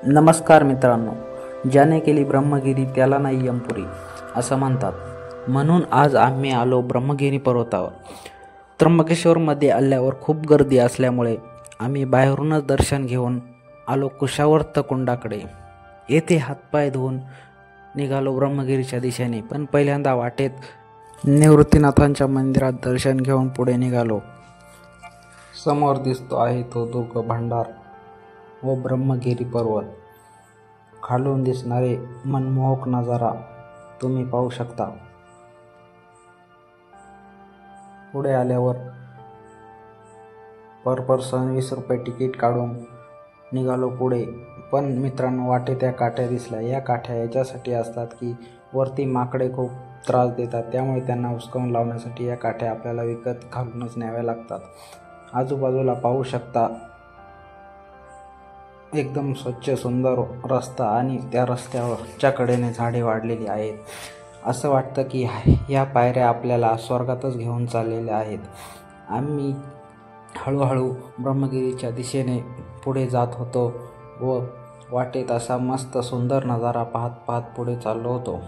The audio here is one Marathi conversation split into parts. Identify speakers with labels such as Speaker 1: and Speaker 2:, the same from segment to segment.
Speaker 1: नमस्कार मित्रांनो, ज्याने केली ब्रह्मगिरी त्याला नाही यमपुरी असं म्हणतात. म्हणून आज आम्ही आलो ब्रह्मगिरी पर्वतावर. त्र्यंबकेश्वरमध्ये आल्यावर खूप गर्दी असल्यामुळे आम्ही बाहेरूनच दर्शन घेऊन आलो कुशावर्त कुंडाकडे. येथे हातपाय धुवून निघालो ब्रह्मगिरीच्या दिशेने. पण पहिल्यांदा वाटेत निवृत्तीनाथांच्या मंदिरात दर्शन घेऊन पुढे निघालो. समोर दिसतो आहे तो दुर्ग भांडार व ब्रह्मगिरी पर्वत. खालून दिसणारे मनमोहक नजारा तुम्ही पाहू शकता. पुढे आल्यावर पर पर्सन 20 रुपये तिकीट काढून निघालो पुढे. पण मित्रांनो, वाटे त्या काठ्या दिसल्या. या काठ्या याच्यासाठी असतात की वरती माकडे खूप त्रास देतात, त्यामुळे त्यांना हुसकावून लावण्यासाठी या काठ्या आपल्याला विकत घालूनच न्याव्या लागतात. आजूबाजूला पाहू शकता एकदम स्वच्छ सुंदर रस्ता आणि त्या रस्त्यावरच्या कडेने झाडे वाढलेली आहेत. असं वाटतं की या पायऱ्या आपल्याला स्वर्गातच घेऊन चाललेल्या आहेत. आम्ही हळूहळू ब्रह्मगिरीच्या दिशेने पुढे जात होतो व वाटेत असा मस्त सुंदर नजारा पाहत पाहत पुढे चाललो होतो.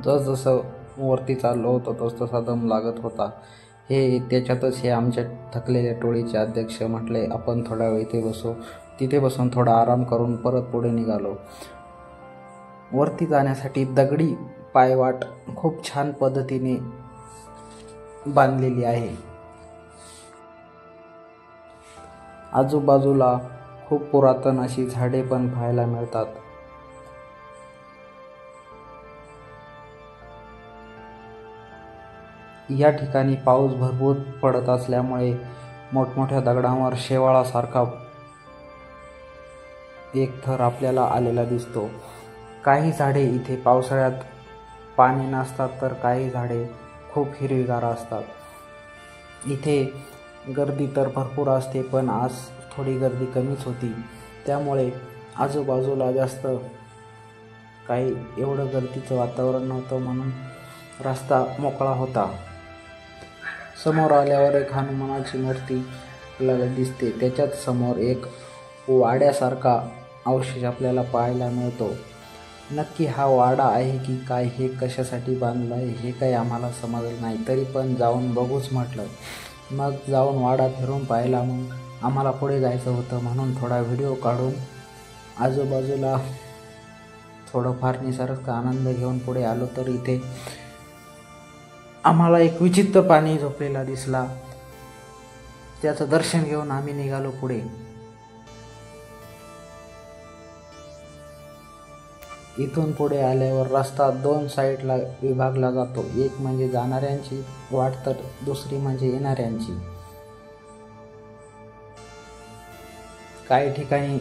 Speaker 1: जसजसं वरती चाललो होतो तसतसा दम लागत होता. त्याच्यातच हे आमच्या थकलेल्या टोळीचे अध्यक्ष म्हटले, आपण थोडा वेळ इथे बसू. तिथे बसून थोडा आराम करून परत पुढे निघालो. वरती जाण्यासाठी दगडी पायवाट खूप छान पद्धतीने बांधलेली आहे. आजूबाजूला खूप पुरातन अशी झाडे पण पाहायला मिळतात. या ठिकाणी पाऊस भरपूर पडत असल्यामुळे मोठमोठ्या दगडांवर शेवाळासारखा एक थर आपल्याला आलेला दिसतो. काही झाडे इथे पावसाळ्यात पाणी नसतात, तर काही झाडे खूप हिरवीगार असतात. इथे गर्दी तर भरपूर असते, पण आज थोडी गर्दी कमीच होती, त्यामुळे आजूबाजूला जास्त काही एवढं गर्दीचं वातावरण नव्हतं, म्हणून रस्ता मोकळा होता. समोर आल्यावर एक हनुमानाची मूर्ती आपल्याला दिसते. त्याच्यात समोर एक वाड्यासारखा अवशेष आपल्याला पाहायला मिळतो. नक्की हा वाडा आहे की काय, हे कशासाठी बांधलं आहे हे काही आम्हाला समजलं नाही, तरी पण जाऊन बघूच म्हटलं. मग जाऊन वाडा फिरून पाहिला. मग आम्हाला पुढे जायचं होतं, म्हणून थोडा व्हिडिओ काढून आजूबाजूला थोडंफार निसर्गाचा आनंद घेऊन पुढे आलो. तर इथे आम्हाला एक विचित्र प्राणी झोपलेला दिसला. त्याचं दर्शन घेऊन आम्ही निघालो पुढे. इथून पुढे आल्यावर रस्ता 2 साईडला विभागला जातो. एक म्हणजे जाणाऱ्यांची वाट, तर दुसरी म्हणजे येणाऱ्यांची. काही ठिकाणी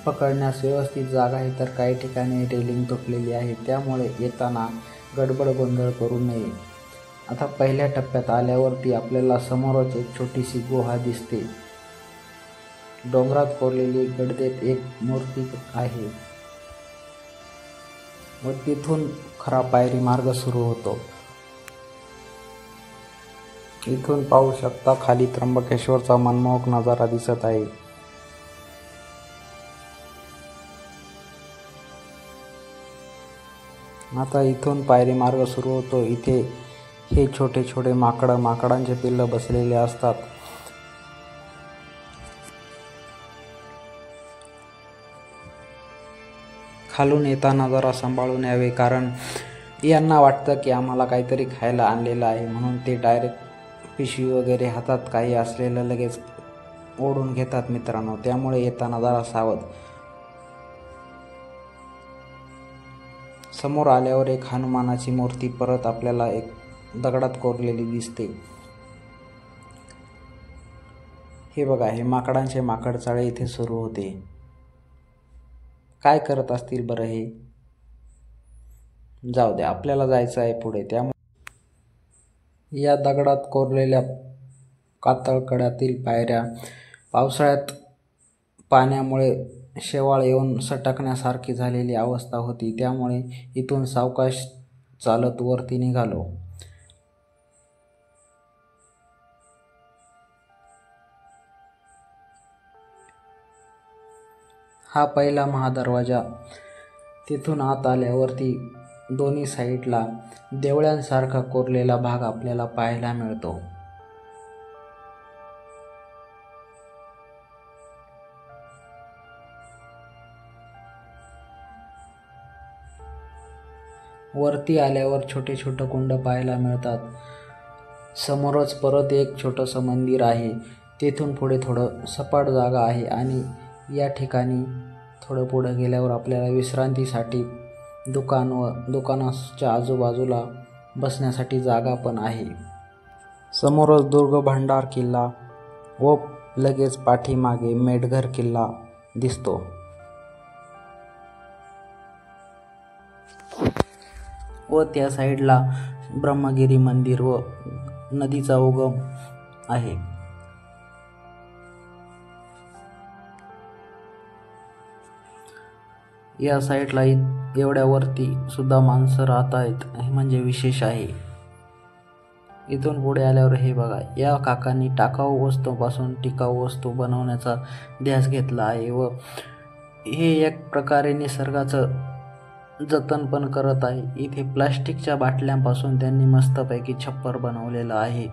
Speaker 1: पकडण्यास व्यवस्थित जागा आहे, तर काही ठिकाणी रेलिंग तुटलेली आहे, त्यामुळे येताना गडबड गोंधळ करू नये. आता पहिल्या टप्प्यात आल्यावरती आपल्याला समोरच एक छोटीशी गुहा दिसते. डोंगरात कोरलेली गडदेत एक मूर्ती आहे व तिथून खरा पायरी मार्ग सुरू होतो. इथून पाहू शकता खाली त्र्यंबकेश्वरचा मनमोहक नजारा दिसत आहे. आता इथून पायरी मार्ग सुरू होतो. इथे हे छोटे छोटे माकडांचे पिल्लं बसलेले असतात. खालून येताना जरा सांभाळून यावे, कारण यांना वाटतं की आम्हाला काहीतरी खायला आणलेलं आहे, म्हणून ते डायरेक्ट पिशवी वगैरे हातात काही असलेलं लगेच ओढून घेतात मित्रांनो, त्यामुळे येताना जरा सावध. समोर आल्यावर एक हनुमानाची मूर्ती परत आपल्याला एक दगडात कोरलेली दिसते. हे बघा, हे माकडांचे माकडचाळे इथे सुरू होते. काय करत असतील बरं हे? जाऊ द्या, आपल्याला जायचं आहे पुढे. त्यामुळे या दगडात कोरलेल्या कातळकड्यातील पायऱ्या पावसाळ्यात पाण्यामुळे शेवाळ येऊन सटकण्यासारखी झालेली अवस्था होती, त्यामुळे इथून सावकाश चालत वरती निघालो. हा पहिला महादरवाजा. तिथून आत आल्यावरती दोन्ही साईडला देवळांसारखा कोरलेला भाग आपल्याला पाहायला मिळतो. वरती आल्यावर छोटे छोटे कुंड पाहायला मिळतात. समोरच परत एक छोटंसं मंदिर आहे. तेथून पुढे थोडं सपाट जागा आहे आणि या ठिकाणी थोडं पुढे गेल्यावर आपल्याला विश्रांतीसाठी दुकान व दुकानाच्या आजूबाजूला बसण्यासाठी जागा पण आहे. समोरच दुर्ग भांडार किल्ला व लगेच पाठीमागे मेटघर किल्ला दिसतो. व त्या साईडला ब्रह्मगिरी मंदिर व नदीचा उगम आहे. या साईडला एवढ्यावरती सुद्धा माणसं राहत आहेत, हे म्हणजे विशेष आहे. इथून पुढे आल्यावर हे बघा, या काकांनी टाकाऊ वस्तूंपासून टिकाऊ वस्तू बनवण्याचा ध्यास घेतला आहे व हे एक प्रकारे निसर्गाचं जतन पण करत आहे. इथे प्लास्टिकच्या बाटल्यांपासून त्यांनी मस्तपैकी छप्पर बनवलेलं आहे.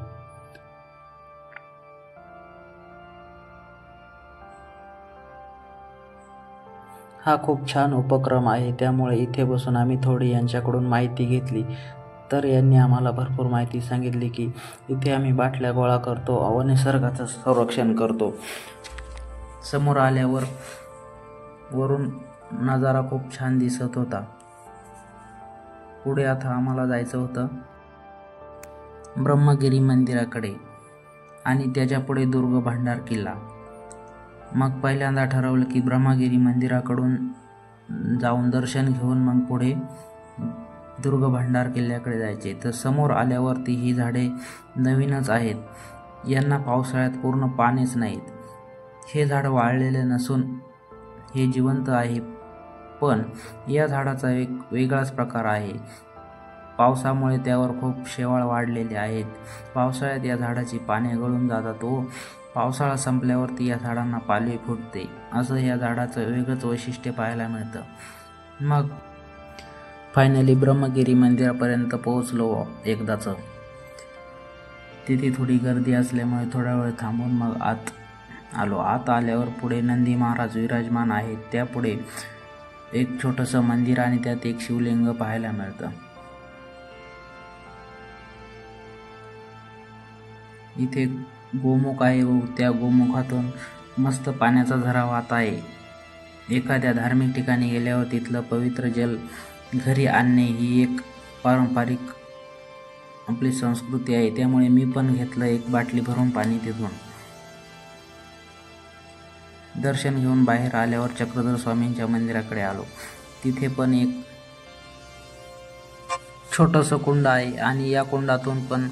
Speaker 1: हा खूप छान उपक्रम आहे. त्यामुळे इथे बसून आम्ही थोडी यांच्याकडून माहिती घेतली. तर यांनी आम्हाला भरपूर माहिती सांगितली की इथे आम्ही बाटल्या गोळा करतो व निसर्गाचं संरक्षण करतो. समोर आल्यावर वरून नजारा खूप छान दिसत होता. पुढे आता आम्हाला जायचं होतं ब्रह्मगिरी मंदिराकडे आणि त्याच्या पुढे दुर्ग भांडार किल्ला. मग पहिल्यांदा ठरवलं की ब्रह्मगिरी मंदिराकडून जाऊन दर्शन घेऊन मग पुढे दुर्ग भांडार किल्ल्याकडे जायचे. तर समोर आल्यावरती ही झाडे नवीनच आहेत. यांना पावसाळ्यात पूर्ण पाणीच नाहीत. हे झाड वाळलेले नसून हे जिवंत आहे. पण या झाडाचा एक वेगळाच प्रकार आहे. पावसामुळे त्यावर खूप शेवाळ वाढलेले आहेत. पावसाळ्यात या झाडाची पाने गळून जातात व पावसाळा संपल्यावरती या झाडांना पालवी फुटते. असं या झाडाचं वेगळंच वैशिष्ट्य पाहायला मिळतं. मग फायनली ब्रह्मगिरी मंदिरापर्यंत पोहोचलो एकदाच. तिथे थोडी गर्दी असल्यामुळे थोडा वेळ थांबून मग आत आलो. आत आल्यावर पुढे नंदी महाराज विराजमान आहेत. त्यापुढे एक छोटंसं मंदिर आणि त्यात एक शिवलिंग पाहायला मिळतं. इथे गोमुख आहे व त्या गोमुखातून मस्त पाण्याचा झरा वाहत आहे. एखाद्या धार्मिक ठिकाणी गेल्यावर तिथलं पवित्र जल घरी आणणे ही एक पारंपरिक आपली संस्कृती आहे. त्यामुळे मी पण घेतलं एक बाटली भरून पाणी तिथून. दर्शन घेऊन बाहेर आल्यावर चक्रधर स्वामींच्या मंदिराकडे आलो. तिथे पण एक छोटंसं कुंड आहे आणि या कुंडातून पण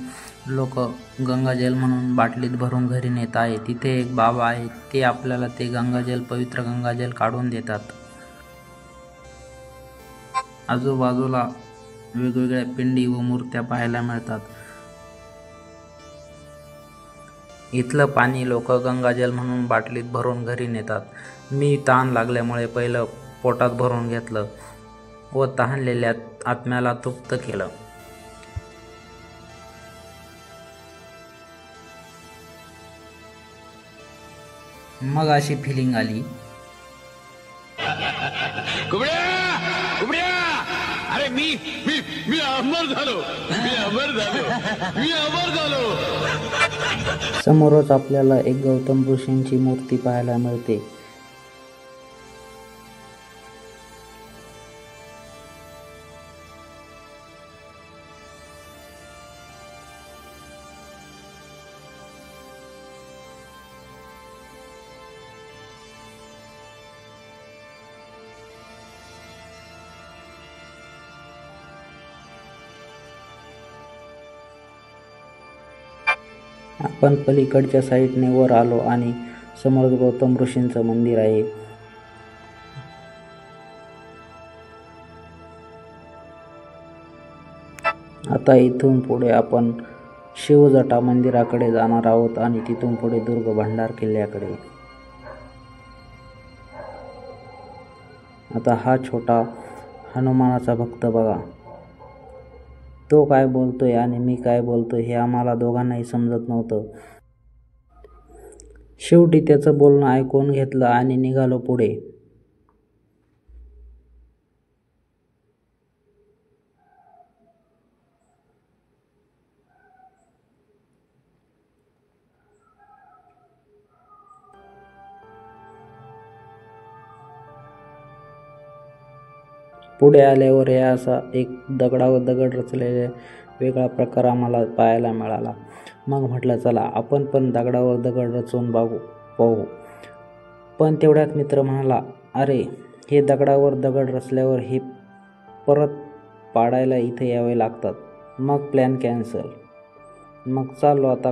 Speaker 1: लोक गंगाजल म्हणून बाटलीत भरून घरी नेत आहे. तिथे एक बाबा आहे, ते आपल्याला ते गंगाजल, पवित्र गंगाजल काढून देतात. आजूबाजूला वेगवेगळ्या पिंडी व मूर्त्या पाहायला मिळतात. इथलं पाणी लोक गंगाजल म्हणून बाटलीत भरून घरी नेतात. मी तहान लागल्यामुळे पहिलं पोटात भरून घेतलं व तहानलेल्या आत्म्याला तृप्त केलं. मग अशी फिलिंग आली,
Speaker 2: अरे मी अमर झालो.
Speaker 1: समोरच आपल्याला एक गौतम ऋषींची मूर्ती पाहायला मिळते. आपण पलीकडच्या साईडने वर आलो आणि समोर गौतम ऋषींचं मंदिर आहे. आता इथून पुढे आपण शिवजटा मंदिराकडे जाणार आहोत आणि तिथून पुढे दुर्ग भांडार किल्ल्याकडे. आता हा छोटा हनुमानाचा भक्त बघा, तो काय बोलतोय आणि मी काय बोलतोय हे आम्हाला दोघांनाही समजत नव्हतं. शेवटी त्याचं बोलणं ऐकून घेतलं आणि निघालो पुढे. पुढे आल्यावर हे असा एक दगडावर दगड रचलेला वेगळा प्रकार आम्हाला पाहायला मिळाला. मग म्हटलं चला आपण पण दगडावर दगड रचून पाहू. पण तेवढ्यात मित्र म्हणाला, अरे हे दगडावर दगड रचल्यावर हे परत पाडायला इथे यावे लागतात. मग प्लॅन कॅन्सल. मग चाललो आता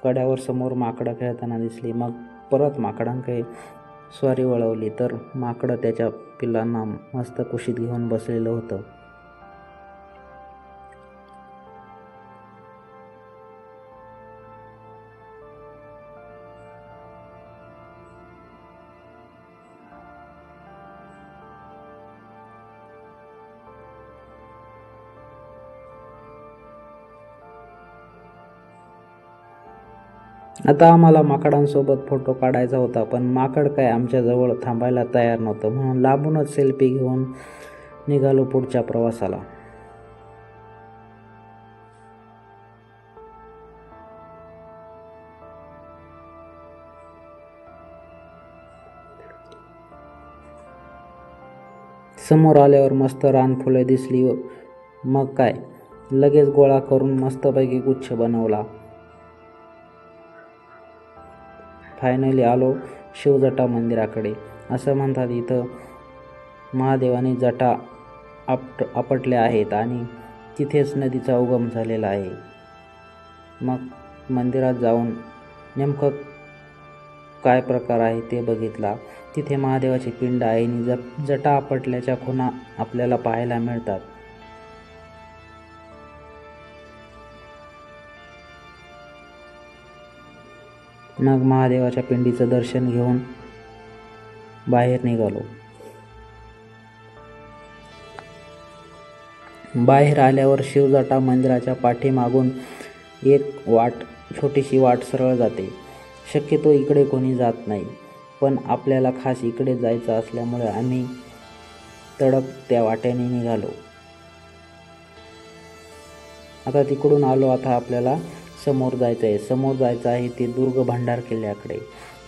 Speaker 1: कड्यावर समोर माकडं खेळताना दिसली. मग परत माकडांकडे स्वारी वळवली तर माकडं त्याच्या पिल्लांना मस्त कुशीत घेऊन बसलेलं होतं. आता आम्हाला माकडांसोबत फोटो काढायचा होता, पण माकड काय आमच्या जवळ थांबायला तयार नव्हतं, म्हणून लांबूनच सेल्फी घेऊन निघालो पुढच्या प्रवासाला. समोर आल्यावर मस्त रानफुले दिसली. मग काय लगेच गोळा करून मस्तपैकी गुच्छ बनवला. फायनली आलो शिवजटा मंदिराकडे. असं म्हणतात इथं महादेवाने जटा आपटल्या आहेत आणि तिथेच नदीचा उगम झालेला आहे. मग मंदिरात जाऊन नेमकं काय प्रकार आहे ते बघितला. तिथे महादेवाची पिंड आहे आणि जटा आपटल्याच्या खुणा आपल्याला पाहायला मिळतात. मग महादेवाच्या पिंडीचं दर्शन घेऊन बाहेर निघालो. बाहेर आल्यावर शिवजटा मंदिराच्या पाठीमागून एक छोटीशी वाट सरळ जाते. शक्यतो इकडे कोणी जात नाही, पण आपल्याला खास इकडे जायचं असल्यामुळे आम्ही तडक त्या वाटेने निघालो. आता तिकडून आलो. आता आपल्याला समोर जायचं आहे ते दुर्ग भंडार किल्ल्याकडे.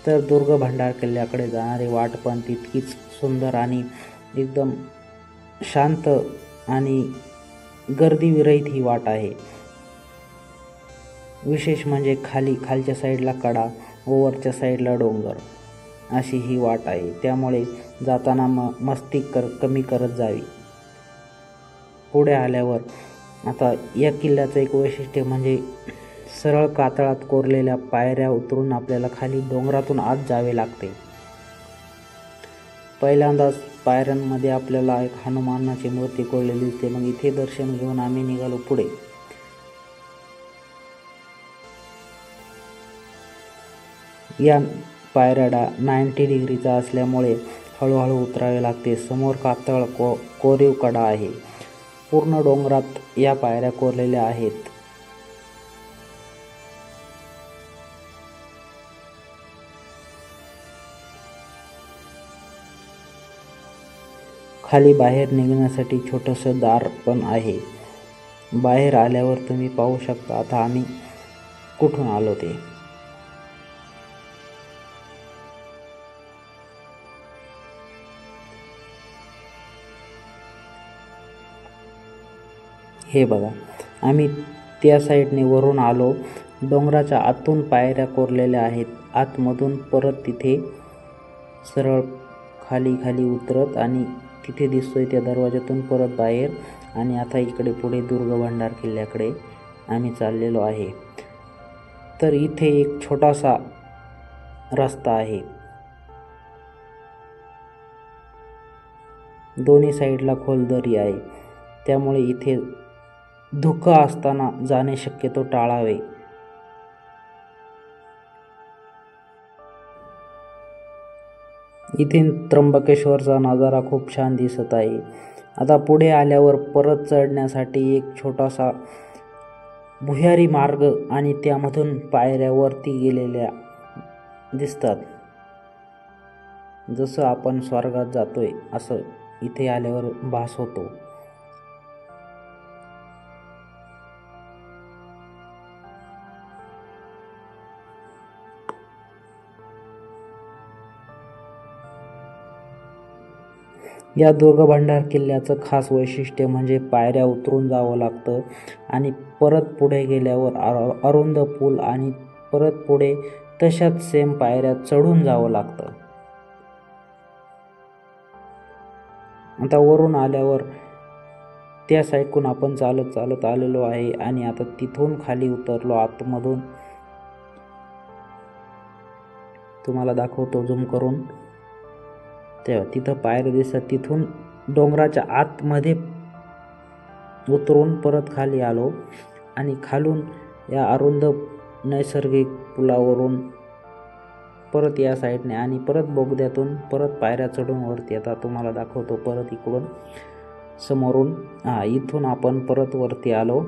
Speaker 1: तर दुर्ग भंडार किल्ल्याकडे जाणारी वाट पण तितकीच सुंदर आणि एकदम शांत आणि गर्दीविरहित ही वाट आहे. विशेष म्हणजे खालच्या साईडला कडा व वरच्या साईडला डोंगर अशी ही वाट आहे. त्यामुळे जाताना मस्ती कमी करत जावी. पुढे आल्यावर आता या किल्ल्याचं एक वैशिष्ट्य म्हणजे सरळ कातळात कोरलेल्या पायऱ्या उतरून आपल्याला खाली डोंगरातून आत जावे लागते. पहिल्यांदाच पायऱ्यांमध्ये आपल्याला एक हनुमानाची मूर्ती कोरलेली दिसते. मग इथे दर्शन घेऊन आम्ही निघालो पुढे. या पायऱ्या 90 डिग्रीचा असल्यामुळे हळूहळू उतरावे लागते. समोर कातळ कोरीव कडा आहे. पूर्ण डोंगरात या पायऱ्या कोरलेल्या आहेत. खाली बाहेर निघण्यासाठी छोटंसं दार पण आहे. बाहेर आल्यावर तुम्ही पाहू शकता आता आम्ही कुठून आलो ते. हे बघा, आम्ही त्या साईडने वरून आलो. डोंगराच्या आतून पायऱ्या कोरलेल्या आहेत. आतमधून परत तिथे सरळ खाली उतरत आणि तिथे दिसतोय त्या दरवाजातून परत बाहेर. आणि आता इकडे पुढे दुर्ग भंडार किल्ल्याकडे आम्ही चाललेलो आहे. तर इथे एक छोटासा रस्ता आहे. दोन्ही साईडला खोल दरी आहे. त्यामुळे इथे धुकं असताना जाणे शक्यतो टाळावे. इथे त्र्यंबकेश्वरचा नजारा खूप छान दिसत आहे. आता पुढे आल्यावर परत चढण्यासाठी एक छोटासा भुयारी मार्ग आणि त्यामधून पायऱ्या वरती गेलेल्या दिसतात. जसं आपण स्वर्गात जातोय असं इथे आल्यावर भास होतो. या दुर्गभांडार किल्ल्याचं खास वैशिष्ट्य म्हणजे पायऱ्या उतरून जावं लागतं आणि परत पुढे गेल्यावर अरुंद पूल आणि परत पुढे तशाच सेम पायऱ्या चढून जावं लागतं. आता वरून आल्यावर त्या साईडकडून आपण चालत चालत आलेलो आहे आणि आता तिथून खाली उतरलो आतमधून. तुम्हाला दाखवतो झूम करून. तेव्हा तिथं पायऱ्या दिसतात. तिथून डोंगराच्या आतमध्ये उतरून परत खाली आलो आणि खालून या अरुंद नैसर्गिक पुलावरून परत या साईडने आणि परत बोगद्यातून परत पायऱ्या चढून वरती. आता तुम्हाला दाखवतो परत इकडून समोरून. इथून आपण परत वरती आलो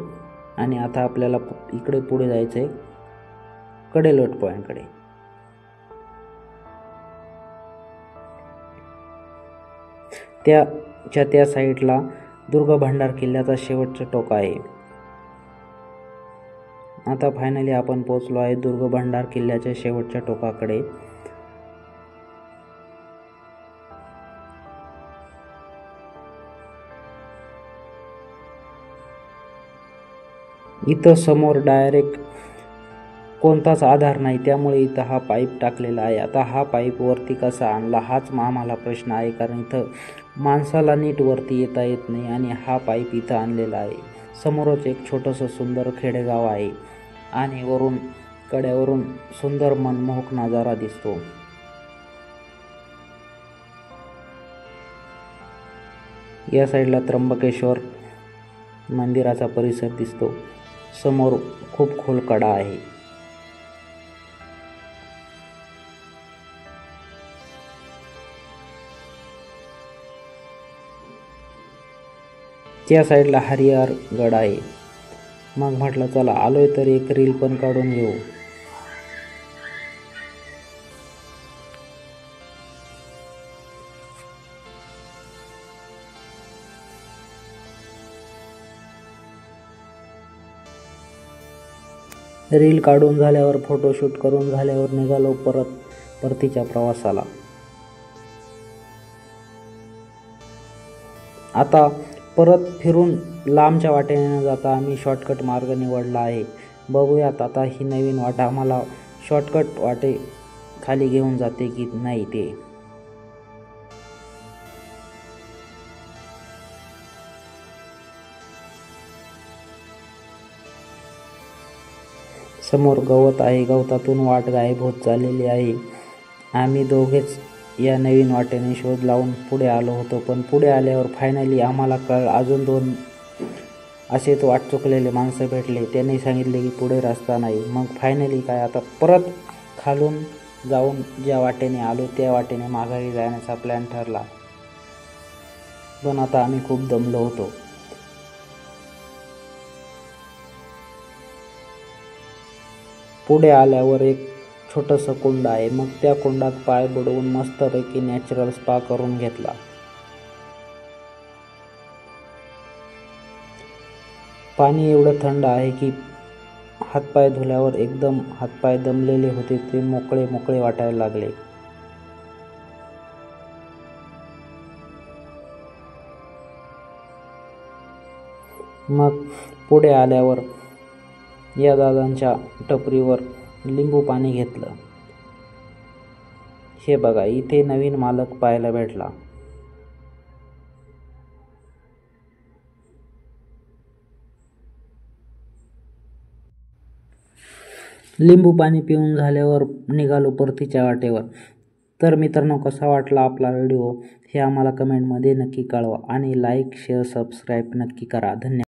Speaker 1: आणि आता आपल्याला इकडे पुढे जायचं आहे कडेलोट पॉईंटकडे. त्या साईडला दुर्गभांडार किल्ल्याचा शेवटचं टोक आहे. आता फायनली आपण पोहोचलो आहे दुर्गभांडार किल्ल्याच्या शेवटच्या टोकाकडे. इथं समोर डायरेक्ट कोणताच आधार नाही, त्यामुळे इथं हा पाईप टाकलेला आहे. आता हा पाईप वरती कसा आणला हाच आम्हाला प्रश्न आहे, कारण इथं माणसाला नीट वरती येता येत नाही आणि हा पाईप इथं आणलेला आहे. समोरच एक छोटंसं सुंदर खेडेगाव आहे आणि वरून कड्यावरून सुंदर मनमोहक नजारा दिसतो. या साईडला त्र्यंबकेश्वर मंदिराचा परिसर दिसतो. समोर खूप खोल कडा आहे. त्या साईडला हरिहर गड आहे. मग म्हटलं चला आलोय तर एक रील पण काढून घेऊ. रील काढून झाल्यावर फोटोशूट करून झाल्यावर निघालो परतीच्या प्रवासाला. आता परत फिरून लांबच्या वाटेने न जाता आम्ही शॉर्टकट मार्ग निवडला आहे. बघूयात आता ही नवीन वाट आम्हाला शॉर्टकट वाटे खाली घेऊन जाते की नाही ते. समोर गवत आहे. गवतातून वाट गायब होत चाललेली आहे. आम्ही दोघेच या नवीन वाटेने शोध लावून पुढे आलो होतो, पण पुढे आल्यावर फायनली आम्हाला अजून 2 असेच वाट चुकलेले माणसं भेटले. त्यांनी सांगितले की पुढे रस्ता नाही. मग फायनली काय आता परत खालून जाऊन ज्या वाटेने आलो त्या वाटेने माघारी जाण्याचा प्लॅन ठरला. पण आता आम्ही खूप दमलो होतो. पुढे आल्यावर एक छोटंसं कुंड आहे. मग त्या कुंडात पाय बुडवून मस्तपैकी नॅचरल स्पा करून घेतला. पाणी एवढं थंड आहे की हातपाय धुल्यावर एकदम हातपाय दमलेले होते ते मोकळे मोकळे वाटायला लागले. मग पुढे आल्यावर या दादांच्या टपरीवर लिंबू पाणी घेतलं. हे बघा इथे नवीन मालक पाहायला भेटला. लिंबू पाणी पिऊन झाल्यावर निघालो परतीच्या वाटेवर. तर मित्रांनो, कसा वाटला आपला व्हिडिओ हे आम्हाला कमेंटमध्ये नक्की कळवा आणि लाईक शेअर सबस्क्राईब नक्की करा. धन्यवाद.